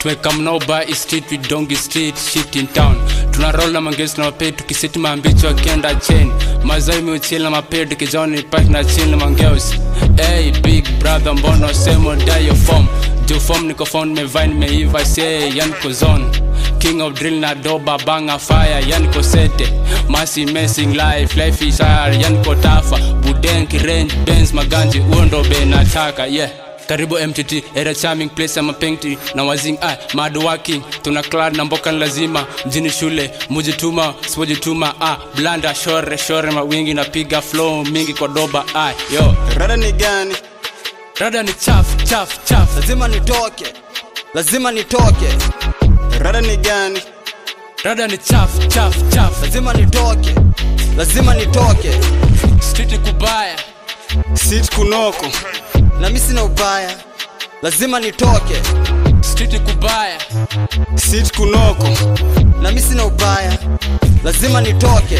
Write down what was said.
Tumekam now by street with Dongi street shit in town. Tuna roll na mangesi na mapedi tukisiti mambicho akienda chain. Mazai miuchili na mapedi kijoni park na chill na mangeos. Hey big brother mbono semo die your form. Jo form niko found me vine me iva say yan ko zone. King of drill na doba banga fire yan ko sete. Masi messing life is hard yan ko tafa. Budenki range Benz maganji uondo be nataka yeah. Karibu MTT, era charming place ama pengti na wazing mad working, tuna clad na mboka lazima, mjini shule, mujituma, swojituma blanda shore mawingi na piga flow mingi kwa doba yo. Rada ni gani? Rada ni chafu. Lazima nitoke. Rada ni gani? Rada ni chafu. Lazima nitoke. Street kubaya. Street kunoko. Na mimi sina ubaya. Lazima nitoke. Street kubaya. Street kunoko. Na mimi sina ubaya. Lazima nitoke.